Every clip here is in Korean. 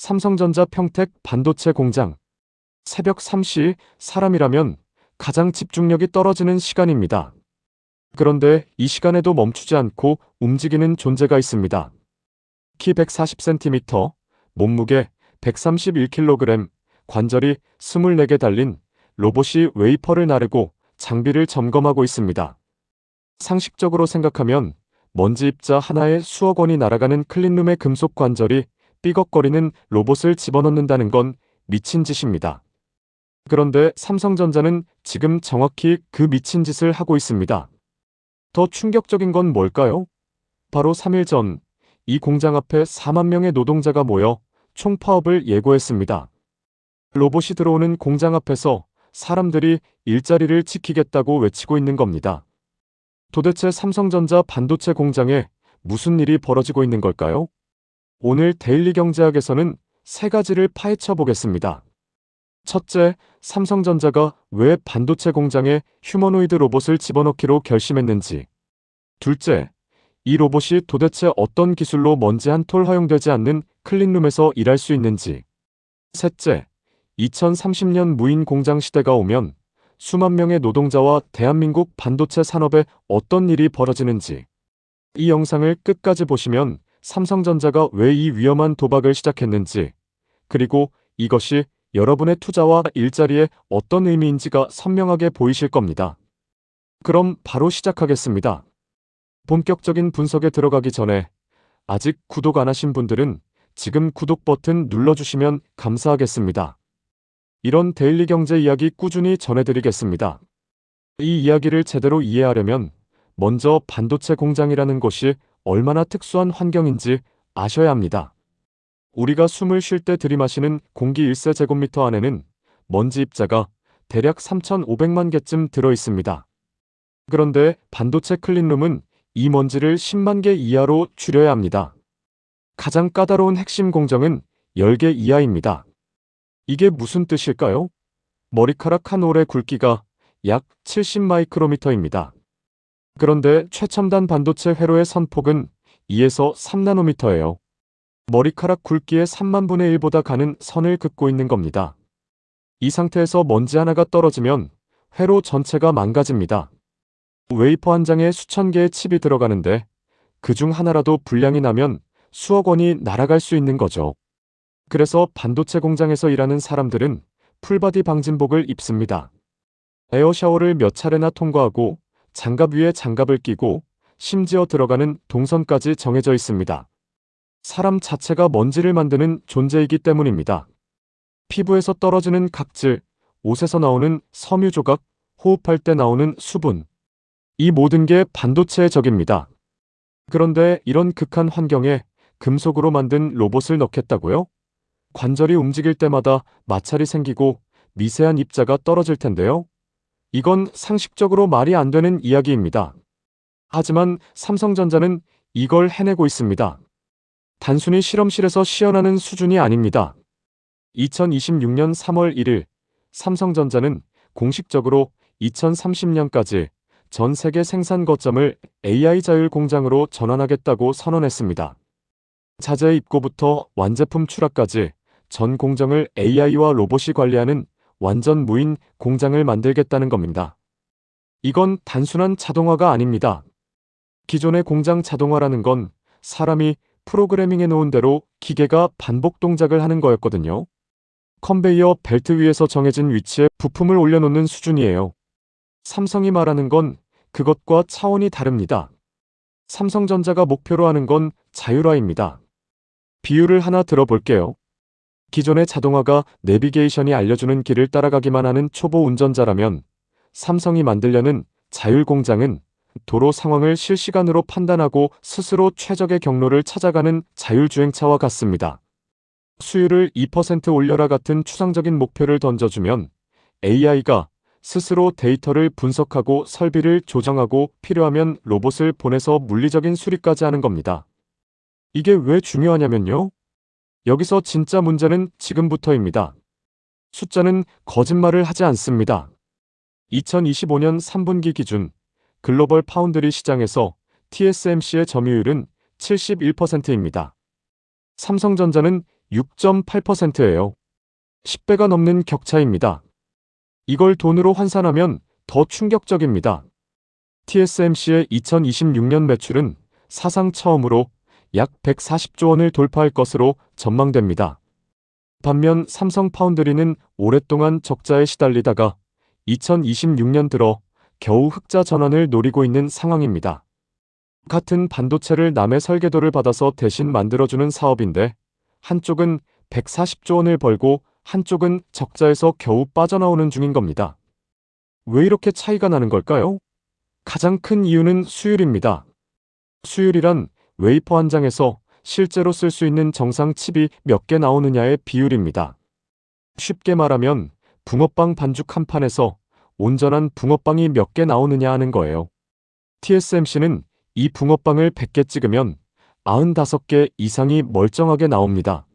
삼성전자 평택 반도체 공장. 새벽 3시, 사람이라면 가장 집중력이 떨어지는 시간입니다. 그런데 이 시간에도 멈추지 않고 움직이는 존재가 있습니다. 키 140cm, 몸무게 131kg, 관절이 24개 달린 로봇이 웨이퍼를 나르고 장비를 점검하고 있습니다. 상식적으로 생각하면 먼지 입자 하나에 수억 원이 날아가는 클린룸의 금속 관절이 삐걱거리는 로봇을 집어넣는다는 건 미친 짓입니다. 그런데 삼성전자는 지금 정확히 그 미친 짓을 하고 있습니다. 더 충격적인 건 뭘까요? 바로 3일 전, 이 공장 앞에 4만 명의 노동자가 모여 총파업을 예고했습니다. 로봇이 들어오는 공장 앞에서 사람들이 일자리를 지키겠다고 외치고 있는 겁니다. 도대체 삼성전자 반도체 공장에 무슨 일이 벌어지고 있는 걸까요? 오늘 데일리 경제학에서는 세 가지를 파헤쳐 보겠습니다. 첫째, 삼성전자가 왜 반도체 공장에 휴머노이드 로봇을 집어넣기로 결심했는지. 둘째, 이 로봇이 도대체 어떤 기술로 먼지 한 톨 허용되지 않는 클린룸에서 일할 수 있는지. 셋째, 2030년 무인 공장 시대가 오면 수만 명의 노동자와 대한민국 반도체 산업에 어떤 일이 벌어지는지. 이 영상을 끝까지 보시면 삼성전자가 왜 이 위험한 도박을 시작했는지, 그리고 이것이 여러분의 투자와 일자리에 어떤 의미인지가 선명하게 보이실 겁니다. 그럼 바로 시작하겠습니다. 본격적인 분석에 들어가기 전에 아직 구독 안 하신 분들은 지금 구독 버튼 눌러주시면 감사하겠습니다. 이런 데일리 경제 이야기 꾸준히 전해드리겠습니다. 이 이야기를 제대로 이해하려면 먼저 반도체 공장이라는 것이 얼마나 특수한 환경인지 아셔야 합니다. 우리가 숨을 쉴 때 들이마시는 공기 1세제곱미터 안에는 먼지 입자가 대략 3,500만 개쯤 들어 있습니다. 그런데 반도체 클린룸은 이 먼지를 10만 개 이하로 줄여야 합니다. 가장 까다로운 핵심 공정은 10개 이하입니다. 이게 무슨 뜻일까요? 머리카락 한 올의 굵기가 약 70마이크로미터입니다. 그런데 최첨단 반도체 회로의 선폭은 2에서 3나노미터예요. 머리카락 굵기의 3만 분의 1보다 가는 선을 긋고 있는 겁니다. 이 상태에서 먼지 하나가 떨어지면 회로 전체가 망가집니다. 웨이퍼 한 장에 수천 개의 칩이 들어가는데 그중 하나라도 불량이 나면 수억 원이 날아갈 수 있는 거죠. 그래서 반도체 공장에서 일하는 사람들은 풀바디 방진복을 입습니다. 에어샤워를 몇 차례나 통과하고 장갑 위에 장갑을 끼고 심지어 들어가는 동선까지 정해져 있습니다. 사람 자체가 먼지를 만드는 존재이기 때문입니다. 피부에서 떨어지는 각질, 옷에서 나오는 섬유 조각, 호흡할 때 나오는 수분. 이 모든 게 반도체의 적입니다. 그런데 이런 극한 환경에 금속으로 만든 로봇을 넣겠다고요? 관절이 움직일 때마다 마찰이 생기고 미세한 입자가 떨어질 텐데요. 이건 상식적으로 말이 안 되는 이야기입니다. 하지만 삼성전자는 이걸 해내고 있습니다. 단순히 실험실에서 시연하는 수준이 아닙니다. 2026년 3월 1일 삼성전자는 공식적으로 2030년까지 전 세계 생산 거점을 AI 자율 공장으로 전환하겠다고 선언했습니다. 자재 입고부터 완제품 출하까지 전 공정을 AI와 로봇이 관리하는 완전 무인 공장을 만들겠다는 겁니다. 이건 단순한 자동화가 아닙니다. 기존의 공장 자동화라는 건 사람이 프로그래밍해 놓은 대로 기계가 반복 동작을 하는 거였거든요. 컨베이어 벨트 위에서 정해진 위치에 부품을 올려놓는 수준이에요. 삼성이 말하는 건 그것과 차원이 다릅니다. 삼성전자가 목표로 하는 건 자율화입니다. 비유를 하나 들어볼게요. 기존의 자동화가 내비게이션이 알려주는 길을 따라가기만 하는 초보 운전자라면 삼성이 만들려는 자율공장은 도로 상황을 실시간으로 판단하고 스스로 최적의 경로를 찾아가는 자율주행차와 같습니다. 수율을 2% 올려라 같은 추상적인 목표를 던져주면 AI가 스스로 데이터를 분석하고 설비를 조정하고 필요하면 로봇을 보내서 물리적인 수리까지 하는 겁니다. 이게 왜 중요하냐면요. 여기서 진짜 문제는 지금부터입니다. 숫자는 거짓말을 하지 않습니다. 2025년 3분기 기준 글로벌 파운드리 시장에서 TSMC의 점유율은 71%입니다. 삼성전자는 6.8%예요. 10배가 넘는 격차입니다. 이걸 돈으로 환산하면 더 충격적입니다. TSMC의 2026년 매출은 사상 처음으로 약 140조 원을 돌파할 것으로 전망됩니다. 반면 삼성 파운드리는 오랫동안 적자에 시달리다가 2026년 들어 겨우 흑자 전환을 노리고 있는 상황입니다. 같은 반도체를 남의 설계도를 받아서 대신 만들어주는 사업인데 한쪽은 140조 원을 벌고 한쪽은 적자에서 겨우 빠져나오는 중인 겁니다. 왜 이렇게 차이가 나는 걸까요? 가장 큰 이유는 수율입니다. 수율이란 웨이퍼 한 장에서 실제로 쓸 수 있는 정상 칩이 몇 개 나오느냐의 비율입니다. 쉽게 말하면 붕어빵 반죽 한 판에서 온전한 붕어빵이 몇 개 나오느냐 하는 거예요. TSMC는 이 붕어빵을 100개 찍으면 95개 이상이 멀쩡하게 나옵니다.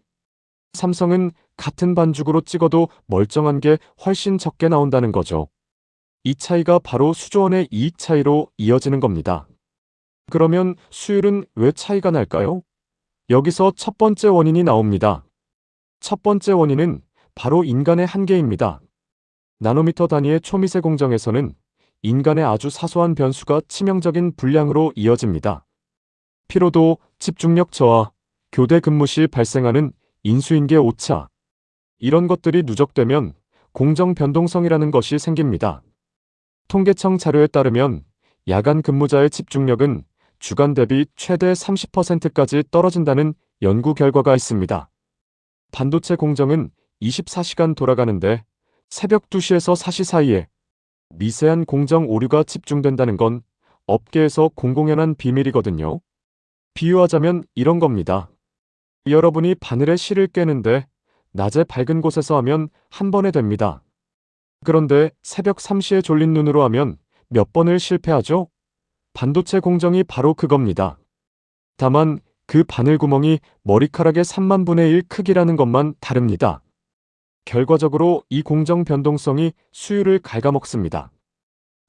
삼성은 같은 반죽으로 찍어도 멀쩡한 게 훨씬 적게 나온다는 거죠. 이 차이가 바로 수조 원의 이익 차이로 이어지는 겁니다. 그러면 수율은 왜 차이가 날까요? 여기서 첫 번째 원인이 나옵니다. 첫 번째 원인은 바로 인간의 한계입니다. 나노미터 단위의 초미세 공정에서는 인간의 아주 사소한 변수가 치명적인 불량으로 이어집니다. 피로도, 집중력 저하, 교대 근무 시 발생하는 인수인계 오차, 이런 것들이 누적되면 공정 변동성이라는 것이 생깁니다. 통계청 자료에 따르면 야간 근무자의 집중력은 주간 대비 최대 30%까지 떨어진다는 연구 결과가 있습니다. 반도체 공정은 24시간 돌아가는데 새벽 2시에서 4시 사이에 미세한 공정 오류가 집중된다는 건 업계에서 공공연한 비밀이거든요. 비유하자면 이런 겁니다. 여러분이 바늘에 실을 꿰는데 낮에 밝은 곳에서 하면 한 번에 됩니다. 그런데 새벽 3시에 졸린 눈으로 하면 몇 번을 실패하죠? 반도체 공정이 바로 그겁니다. 다만 그 바늘구멍이 머리카락의 3만 분의 1 크기라는 것만 다릅니다. 결과적으로 이 공정 변동성이 수율을 갉아먹습니다.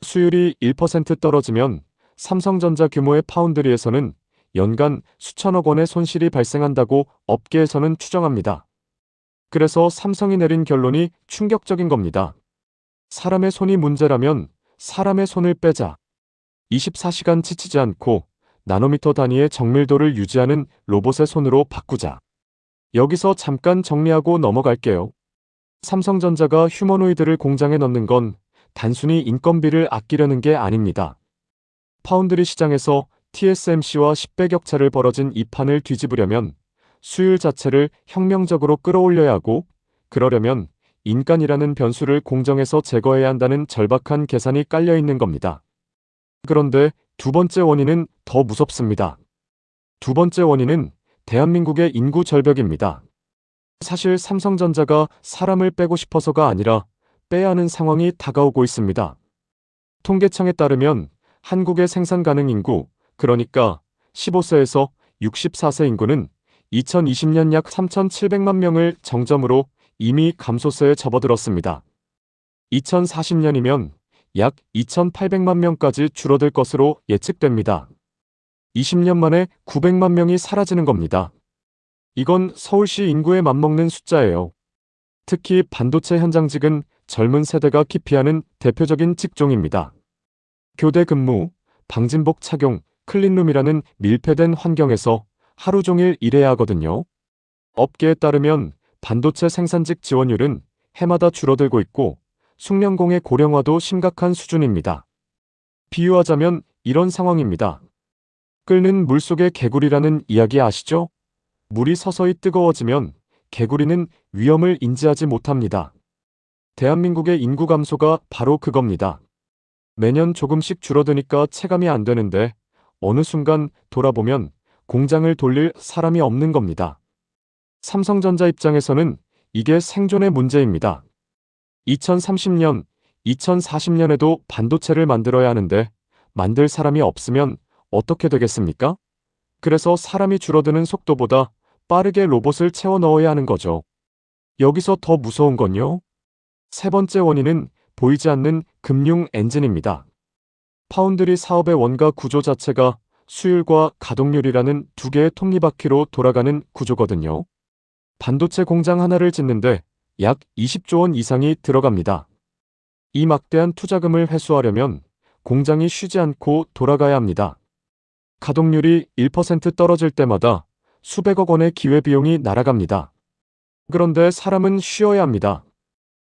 수율이 1% 떨어지면 삼성전자 규모의 파운드리에서는 연간 수천억 원의 손실이 발생한다고 업계에서는 추정합니다. 그래서 삼성이 내린 결론이 충격적인 겁니다. 사람의 손이 문제라면 사람의 손을 빼자. 24시간 지치지 않고 나노미터 단위의 정밀도를 유지하는 로봇의 손으로 바꾸자. 여기서 잠깐 정리하고 넘어갈게요. 삼성전자가 휴머노이드를 공장에 넣는 건 단순히 인건비를 아끼려는 게 아닙니다. 파운드리 시장에서 TSMC와 10배 격차를 벌어진 이 판을 뒤집으려면 수율 자체를 혁명적으로 끌어올려야 하고, 그러려면 인간이라는 변수를 공정에서 제거해야 한다는 절박한 계산이 깔려 있는 겁니다. 그런데 두 번째 원인은 더 무섭습니다. 두 번째 원인은 대한민국의 인구 절벽입니다. 사실 삼성전자가 사람을 빼고 싶어서가 아니라 빼야 하는 상황이 다가오고 있습니다. 통계청에 따르면 한국의 생산 가능 인구, 그러니까 15세에서 64세 인구는 2020년 약 3,700만 명을 정점으로 이미 감소세에 접어들었습니다. 2040년이면 약 2,800만 명까지 줄어들 것으로 예측됩니다. 20년 만에 900만 명이 사라지는 겁니다. 이건 서울시 인구에 맞먹는 숫자예요. 특히 반도체 현장직은 젊은 세대가 기피하는 대표적인 직종입니다. 교대 근무, 방진복 착용, 클린룸이라는 밀폐된 환경에서 하루 종일 일해야 하거든요. 업계에 따르면 반도체 생산직 지원율은 해마다 줄어들고 있고 숙련공의 고령화도 심각한 수준입니다. 비유하자면 이런 상황입니다. 끓는 물속의 개구리라는 이야기 아시죠? 물이 서서히 뜨거워지면 개구리는 위험을 인지하지 못합니다. 대한민국의 인구 감소가 바로 그겁니다. 매년 조금씩 줄어드니까 체감이 안 되는데 어느 순간 돌아보면 공장을 돌릴 사람이 없는 겁니다. 삼성전자 입장에서는 이게 생존의 문제입니다. 2030년, 2040년에도 반도체를 만들어야 하는데 만들 사람이 없으면 어떻게 되겠습니까? 그래서 사람이 줄어드는 속도보다 빠르게 로봇을 채워 넣어야 하는 거죠. 여기서 더 무서운 건요. 세 번째 원인은 보이지 않는 금융 엔진입니다. 파운드리 사업의 원가 구조 자체가 수율과 가동률이라는 두 개의 톱니바퀴로 돌아가는 구조거든요. 반도체 공장 하나를 짓는데 약 20조 원 이상이 들어갑니다. 이 막대한 투자금을 회수하려면 공장이 쉬지 않고 돌아가야 합니다. 가동률이 1% 떨어질 때마다 수백억 원의 기회비용이 날아갑니다. 그런데 사람은 쉬어야 합니다.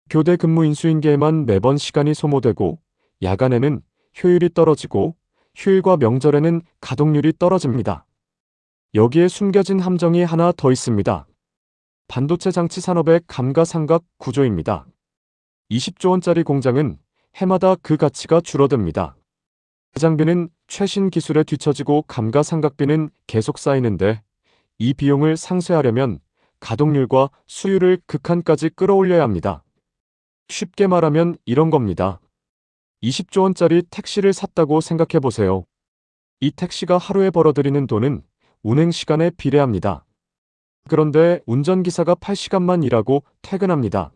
교대 근무 인수인계에만 매번 시간이 소모되고 야간에는 효율이 떨어지고 휴일과 명절에는 가동률이 떨어집니다. 여기에 숨겨진 함정이 하나 더 있습니다. 반도체 장치 산업의 감가상각 구조입니다. 20조 원짜리 공장은 해마다 그 가치가 줄어듭니다. 장비는 최신 기술에 뒤처지고 감가상각비는 계속 쌓이는데 이 비용을 상쇄하려면 가동률과 수율을 극한까지 끌어올려야 합니다. 쉽게 말하면 이런 겁니다. 20조 원짜리 택시를 샀다고 생각해 보세요. 이 택시가 하루에 벌어들이는 돈은 운행 시간에 비례합니다. 그런데 운전기사가 8시간만 일하고 퇴근합니다.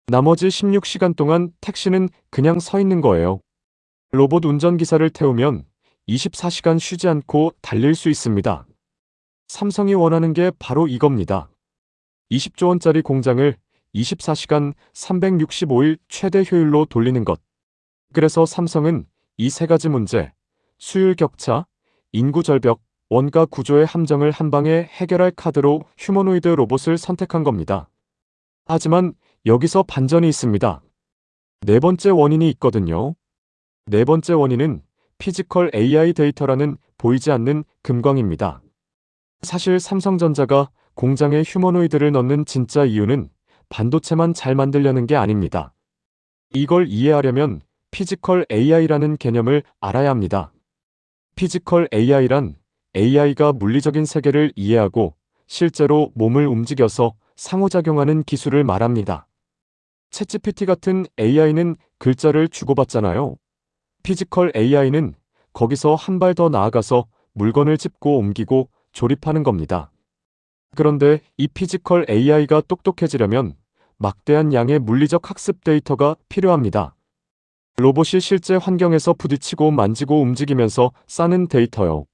나머지 16시간 동안 택시는 그냥 서 있는 거예요. 로봇 운전기사를 태우면 24시간 쉬지 않고 달릴 수 있습니다. 삼성이 원하는 게 바로 이겁니다. 20조 원짜리 공장을 24시간 365일 최대 효율로 돌리는 것. 그래서 삼성은 이 세 가지 문제, 수율 격차, 인구 절벽, 원가 구조의 함정을 한 방에 해결할 카드로 휴머노이드 로봇을 선택한 겁니다. 하지만 여기서 반전이 있습니다. 네 번째 원인이 있거든요. 네 번째 원인은 피지컬 AI 데이터라는 보이지 않는 금광입니다. 사실 삼성전자가 공장에 휴머노이드를 넣는 진짜 이유는 반도체만 잘 만들려는 게 아닙니다. 이걸 이해하려면 피지컬 AI라는 개념을 알아야 합니다. 피지컬 AI란 AI가 물리적인 세계를 이해하고 실제로 몸을 움직여서 상호작용하는 기술을 말합니다. 챗GPT 같은 AI는 글자를 주고받잖아요. 피지컬 AI는 거기서 한 발 더 나아가서 물건을 짚고 옮기고 조립하는 겁니다. 그런데 이 피지컬 AI가 똑똑해지려면 막대한 양의 물리적 학습 데이터가 필요합니다. 로봇이 실제 환경에서 부딪히고 만지고 움직이면서 쌓는 데이터요.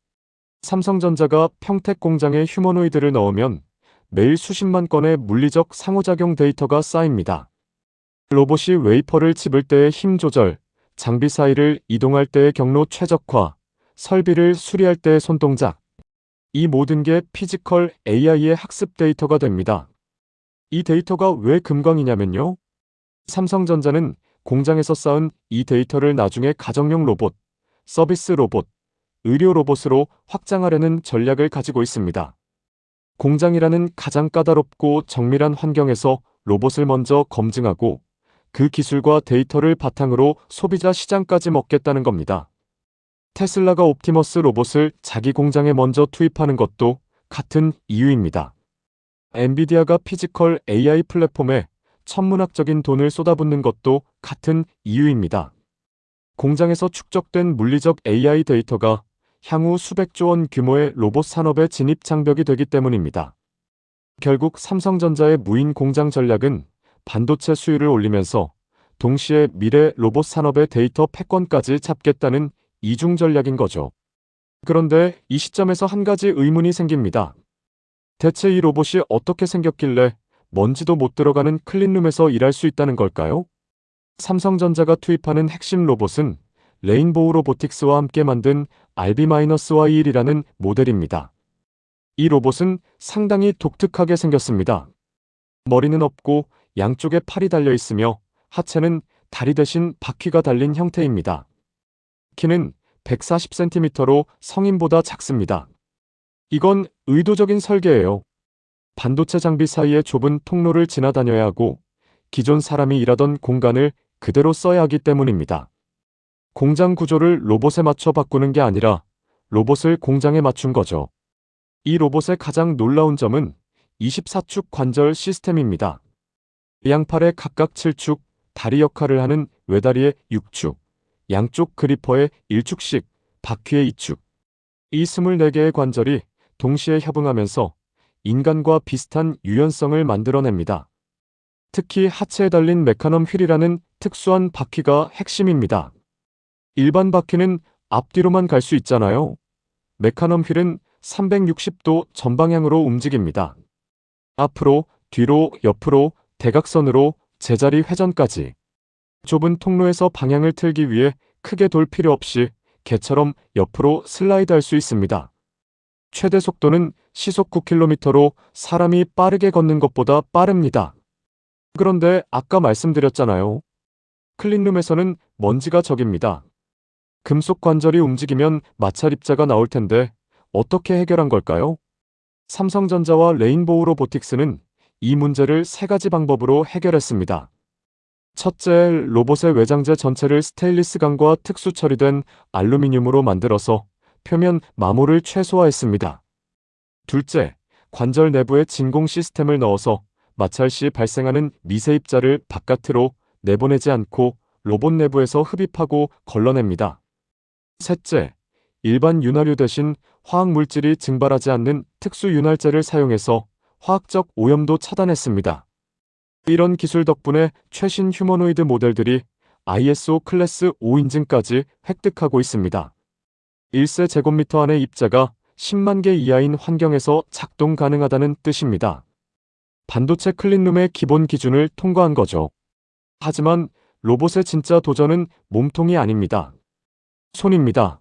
삼성전자가 평택 공장에 휴머노이드를 넣으면 매일 수십만 건의 물리적 상호작용 데이터가 쌓입니다. 로봇이 웨이퍼를 집을 때의 힘 조절, 장비 사이를 이동할 때의 경로 최적화, 설비를 수리할 때의 손동작. 이 모든 게 피지컬 AI의 학습 데이터가 됩니다. 이 데이터가 왜 금광이냐면요. 삼성전자는 공장에서 쌓은 이 데이터를 나중에 가정용 로봇, 서비스 로봇, 의료 로봇으로 확장하려는 전략을 가지고 있습니다. 공장이라는 가장 까다롭고 정밀한 환경에서 로봇을 먼저 검증하고 그 기술과 데이터를 바탕으로 소비자 시장까지 먹겠다는 겁니다. 테슬라가 옵티머스 로봇을 자기 공장에 먼저 투입하는 것도 같은 이유입니다. 엔비디아가 피지컬 AI 플랫폼에 천문학적인 돈을 쏟아붓는 것도 같은 이유입니다. 공장에서 축적된 물리적 AI 데이터가 향후 수백조 원 규모의 로봇 산업의 진입 장벽이 되기 때문입니다. 결국 삼성전자의 무인 공장 전략은 반도체 수율을 올리면서 동시에 미래 로봇 산업의 데이터 패권까지 잡겠다는 이중 전략인 거죠. 그런데 이 시점에서 한 가지 의문이 생깁니다. 대체 이 로봇이 어떻게 생겼길래 먼지도 못 들어가는 클린룸에서 일할 수 있다는 걸까요? 삼성전자가 투입하는 핵심 로봇은 레인보우 로보틱스와 함께 만든 RB-Y1이라는 모델입니다. 이 로봇은 상당히 독특하게 생겼습니다. 머리는 없고 양쪽에 팔이 달려 있으며 하체는 다리 대신 바퀴가 달린 형태입니다. 키는 140cm로 성인보다 작습니다. 이건 의도적인 설계예요. 반도체 장비 사이의 좁은 통로를 지나다녀야 하고 기존 사람이 일하던 공간을 그대로 써야 하기 때문입니다. 공장 구조를 로봇에 맞춰 바꾸는 게 아니라 로봇을 공장에 맞춘 거죠. 이 로봇의 가장 놀라운 점은 24축 관절 시스템입니다. 양팔에 각각 7축, 다리 역할을 하는 외다리에 6축, 양쪽 그리퍼에 1축씩, 바퀴에 2축. 이 24개의 관절이 동시에 협응하면서 인간과 비슷한 유연성을 만들어냅니다. 특히 하체에 달린 메카넘 휠이라는 특수한 바퀴가 핵심입니다. 일반 바퀴는 앞뒤로만 갈 수 있잖아요. 메카넘 휠은 360도 전방향으로 움직입니다. 앞으로, 뒤로, 옆으로, 대각선으로, 제자리 회전까지. 좁은 통로에서 방향을 틀기 위해 크게 돌 필요 없이 개처럼 옆으로 슬라이드 할 수 있습니다. 최대 속도는 시속 9km로 사람이 빠르게 걷는 것보다 빠릅니다. 그런데 아까 말씀드렸잖아요. 클린룸에서는 먼지가 적입니다. 금속 관절이 움직이면 마찰입자가 나올 텐데 어떻게 해결한 걸까요? 삼성전자와 레인보우 로보틱스는 이 문제를 세 가지 방법으로 해결했습니다. 첫째, 로봇의 외장재 전체를 스테인리스 강과 특수 처리된 알루미늄으로 만들어서 표면 마모를 최소화했습니다. 둘째, 관절 내부에 진공 시스템을 넣어서 마찰 시 발생하는 미세입자를 바깥으로 내보내지 않고 로봇 내부에서 흡입하고 걸러냅니다. 셋째, 일반 윤활유 대신 화학 물질이 증발하지 않는 특수 윤활제를 사용해서 화학적 오염도 차단했습니다. 이런 기술 덕분에 최신 휴머노이드 모델들이 ISO 클래스 5 인증까지 획득하고 있습니다. 1세 제곱미터 안의 입자가 10만 개 이하인 환경에서 작동 가능하다는 뜻입니다. 반도체 클린룸의 기본 기준을 통과한 거죠. 하지만 로봇의 진짜 도전은 몸통이 아닙니다. 손입니다.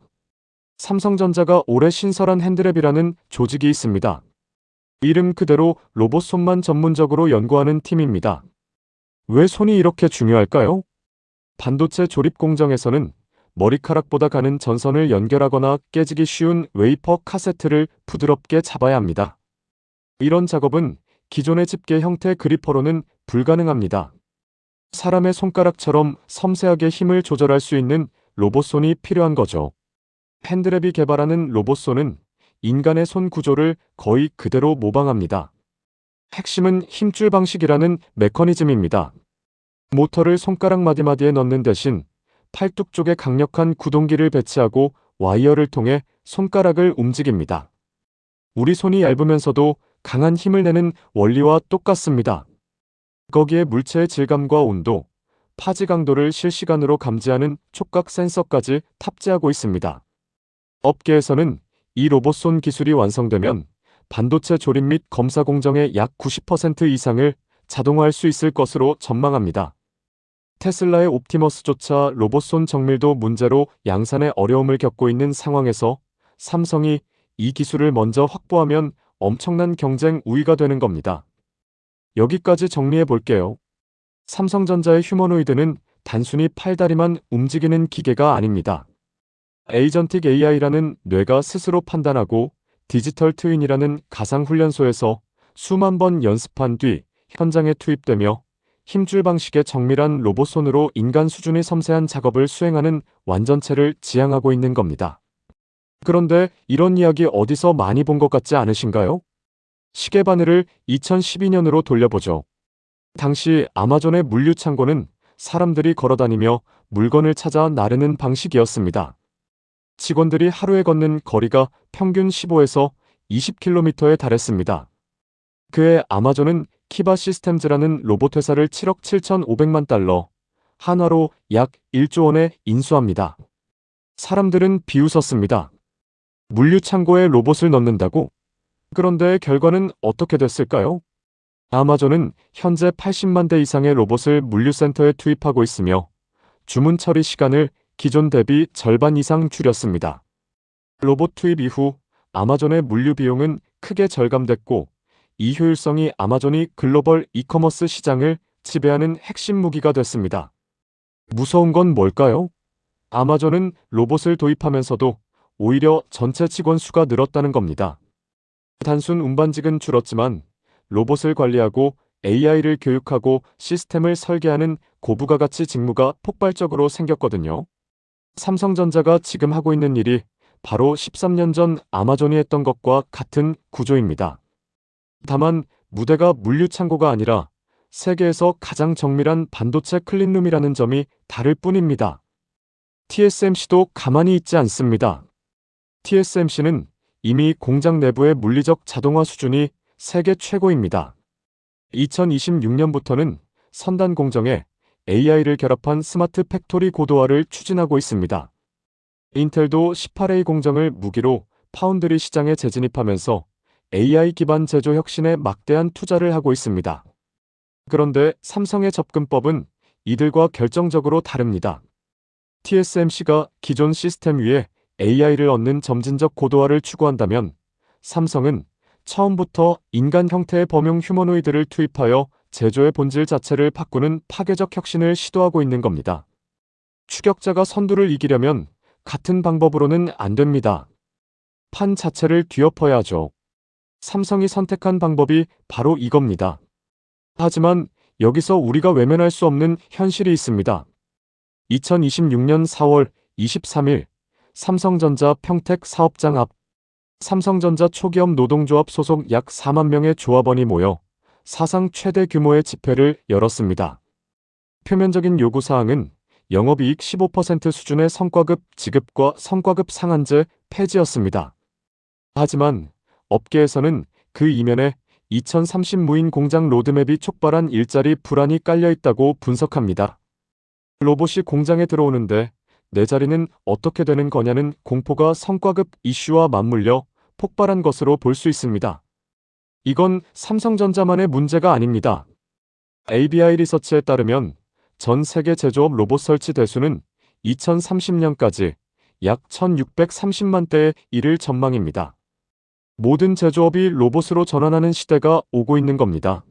삼성전자가 올해 신설한 핸드랩이라는 조직이 있습니다. 이름 그대로 로봇 손만 전문적으로 연구하는 팀입니다. 왜 손이 이렇게 중요할까요? 반도체 조립 공정에서는 머리카락보다 가는 전선을 연결하거나 깨지기 쉬운 웨이퍼 카세트를 부드럽게 잡아야 합니다. 이런 작업은 기존의 집게 형태 그리퍼로는 불가능합니다. 사람의 손가락처럼 섬세하게 힘을 조절할 수 있는 로봇손이 필요한 거죠. 핸드랩이 개발하는 로봇손은 인간의 손 구조를 거의 그대로 모방합니다. 핵심은 힘줄 방식이라는 메커니즘입니다. 모터를 손가락 마디마디에 넣는 대신 팔뚝 쪽에 강력한 구동기를 배치하고 와이어를 통해 손가락을 움직입니다. 우리 손이 얇으면서도 강한 힘을 내는 원리와 똑같습니다. 거기에 물체의 질감과 온도, 파지 강도를 실시간으로 감지하는 촉각 센서까지 탑재하고 있습니다. 업계에서는 이 로봇손 기술이 완성되면 반도체 조립 및 검사 공정의 약 90% 이상을 자동화할 수 있을 것으로 전망합니다. 테슬라의 옵티머스조차 로봇손 정밀도 문제로 양산의 어려움을 겪고 있는 상황에서 삼성이 이 기술을 먼저 확보하면 엄청난 경쟁 우위가 되는 겁니다. 여기까지 정리해 볼게요. 삼성전자의 휴머노이드는 단순히 팔다리만 움직이는 기계가 아닙니다. 에이전틱 AI라는 뇌가 스스로 판단하고 디지털 트윈이라는 가상훈련소에서 수만 번 연습한 뒤 현장에 투입되며 힘줄 방식의 정밀한 로봇손으로 인간 수준의 섬세한 작업을 수행하는 완전체를 지향하고 있는 겁니다. 그런데 이런 이야기 어디서 많이 본 것 같지 않으신가요? 시계바늘을 2012년으로 돌려보죠. 당시 아마존의 물류창고는 사람들이 걸어다니며 물건을 찾아 나르는 방식이었습니다. 직원들이 하루에 걷는 거리가 평균 15에서 20km에 달했습니다. 그해 아마존은 키바 시스템즈라는 로봇 회사를 7억 7,500만 달러, 한화로 약 1조 원에 인수합니다. 사람들은 비웃었습니다. 물류 창고에 로봇을 넣는다고? 그런데 결과는 어떻게 됐을까요? 아마존은 현재 80만 대 이상의 로봇을 물류센터에 투입하고 있으며 주문 처리 시간을 기존 대비 절반 이상 줄였습니다. 로봇 투입 이후 아마존의 물류 비용은 크게 절감됐고 이 효율성이 아마존이 글로벌 이커머스 시장을 지배하는 핵심 무기가 됐습니다. 무서운 건 뭘까요? 아마존은 로봇을 도입하면서도 오히려 전체 직원 수가 늘었다는 겁니다. 단순 운반직은 줄었지만 로봇을 관리하고 AI를 교육하고 시스템을 설계하는 고부가 가치 직무가 폭발적으로 생겼거든요. 삼성전자가 지금 하고 있는 일이 바로 13년 전 아마존이 했던 것과 같은 구조입니다. 다만 무대가 물류창고가 아니라 세계에서 가장 정밀한 반도체 클린룸이라는 점이 다를 뿐입니다. TSMC도 가만히 있지 않습니다. TSMC는 이미 공장 내부의 물리적 자동화 수준이 세계 최고입니다. 2026년부터는 선단 공정에 AI를 결합한 스마트 팩토리 고도화를 추진하고 있습니다. 인텔도 18A 공정을 무기로 파운드리 시장에 재진입하면서 AI 기반 제조 혁신에 막대한 투자를 하고 있습니다. 그런데 삼성의 접근법은 이들과 결정적으로 다릅니다. TSMC가 기존 시스템 위에 AI를 얻는 점진적 고도화를 추구한다면 삼성은 처음부터 인간 형태의 범용 휴머노이드를 투입하여 제조의 본질 자체를 바꾸는 파괴적 혁신을 시도하고 있는 겁니다. 추격자가 선두를 이기려면 같은 방법으로는 안 됩니다. 판 자체를 뒤엎어야 하죠. 삼성이 선택한 방법이 바로 이겁니다. 하지만 여기서 우리가 외면할 수 없는 현실이 있습니다. 2026년 4월 23일 삼성전자 평택 사업장 앞 삼성전자 초기업 노동조합 소속 약 4만 명의 조합원이 모여 사상 최대 규모의 집회를 열었습니다. 표면적인 요구사항은 영업이익 15% 수준의 성과급 지급과 성과급 상한제 폐지였습니다. 하지만 업계에서는 그 이면에 2030 무인 공장 로드맵이 촉발한 일자리 불안이 깔려 있다고 분석합니다. 로봇이 공장에 들어오는데 내 자리는 어떻게 되는 거냐는 공포가 성과급 이슈와 맞물려 폭발한 것으로 볼 수 있습니다. 이건 삼성전자만의 문제가 아닙니다. ABI 리서치에 따르면 전 세계 제조업 로봇 설치 대수는 2030년까지 약 1630만 대에 이를 전망입니다. 모든 제조업이 로봇으로 전환하는 시대가 오고 있는 겁니다.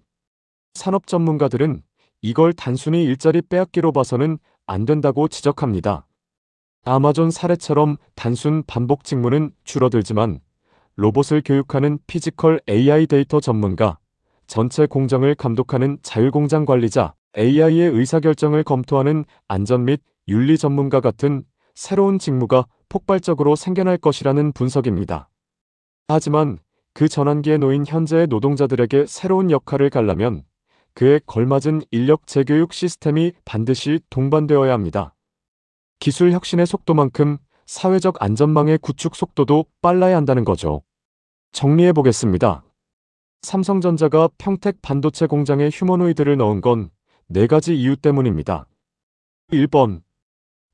산업 전문가들은 이걸 단순히 일자리 빼앗기로 봐서는 안 된다고 지적합니다. 아마존 사례처럼 단순 반복 직무는 줄어들지만 로봇을 교육하는 피지컬 AI 데이터 전문가, 전체 공정을 감독하는 자율공장 관리자, AI의 의사결정을 검토하는 안전 및 윤리 전문가 같은 새로운 직무가 폭발적으로 생겨날 것이라는 분석입니다. 하지만 그 전환기에 놓인 현재의 노동자들에게 새로운 역할을 가려면 그에 걸맞은 인력 재교육 시스템이 반드시 동반되어야 합니다. 기술 혁신의 속도만큼 사회적 안전망의 구축 속도도 빨라야 한다는 거죠. 정리해 보겠습니다. 삼성전자가 평택 반도체 공장에 휴머노이드를 넣은 건 4가지 이유 때문입니다. 1번.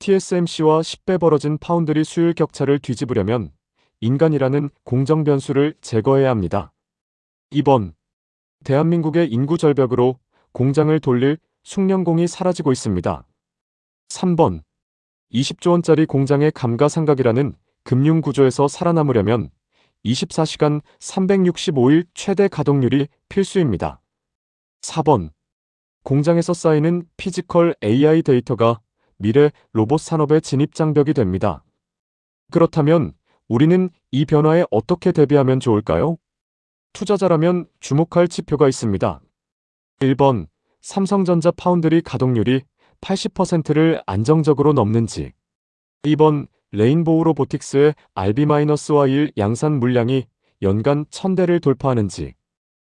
TSMC와 10배 벌어진 파운드리 수율 격차를 뒤집으려면 인간이라는 공정 변수를 제거해야 합니다. 2번. 대한민국의 인구 절벽으로 공장을 돌릴 숙련공이 사라지고 있습니다. 3번. 20조 원짜리 공장의 감가상각이라는 금융구조에서 살아남으려면 24시간 365일 최대 가동률이 필수입니다. 4번. 공장에서 쌓이는 피지컬 AI 데이터가 미래 로봇 산업의 진입장벽이 됩니다. 그렇다면 우리는 이 변화에 어떻게 대비하면 좋을까요? 투자자라면 주목할 지표가 있습니다. 1번. 삼성전자 파운드리 가동률이 80%를 안정적으로 넘는지. 2번. 레인보우 로보틱스의 RB-1 양산 물량이 연간 1000대를 돌파하는지.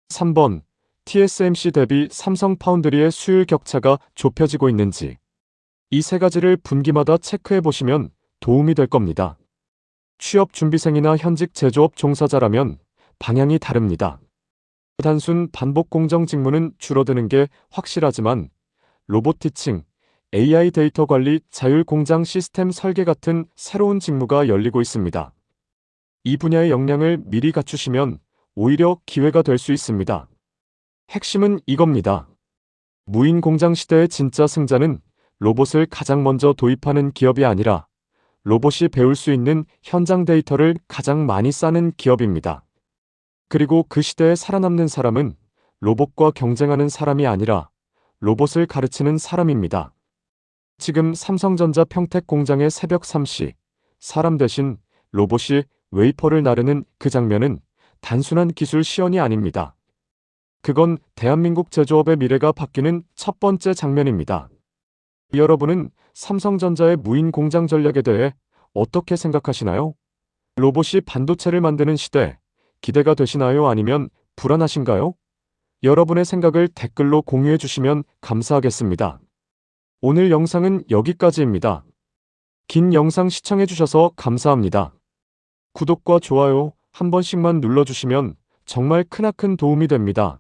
3번. TSMC 대비 삼성 파운드리의 수율 격차가 좁혀지고 있는지. 이 3가지를 분기마다 체크해 보시면 도움이 될 겁니다. 취업 준비생이나 현직 제조업 종사자라면 방향이 다릅니다. 단순 반복 공정 직무는 줄어드는 게 확실하지만 로봇 티칭, AI 데이터 관리, 자율 공장 시스템 설계 같은 새로운 직무가 열리고 있습니다. 이 분야의 역량을 미리 갖추시면 오히려 기회가 될 수 있습니다. 핵심은 이겁니다. 무인 공장 시대의 진짜 승자는 로봇을 가장 먼저 도입하는 기업이 아니라 로봇이 배울 수 있는 현장 데이터를 가장 많이 쌓는 기업입니다. 그리고 그 시대에 살아남는 사람은 로봇과 경쟁하는 사람이 아니라 로봇을 가르치는 사람입니다. 지금 삼성전자 평택 공장의 새벽 3시, 사람 대신 로봇이 웨이퍼를 나르는 그 장면은 단순한 기술 시연이 아닙니다. 그건 대한민국 제조업의 미래가 바뀌는 첫 번째 장면입니다. 여러분은 삼성전자의 무인 공장 전략에 대해 어떻게 생각하시나요? 로봇이 반도체를 만드는 시대, 기대가 되시나요? 아니면 불안하신가요? 여러분의 생각을 댓글로 공유해 주시면 감사하겠습니다. 오늘 영상은 여기까지입니다. 긴 영상 시청해 주셔서 감사합니다. 구독과 좋아요 한 번씩만 눌러주시면 정말 크나큰 도움이 됩니다.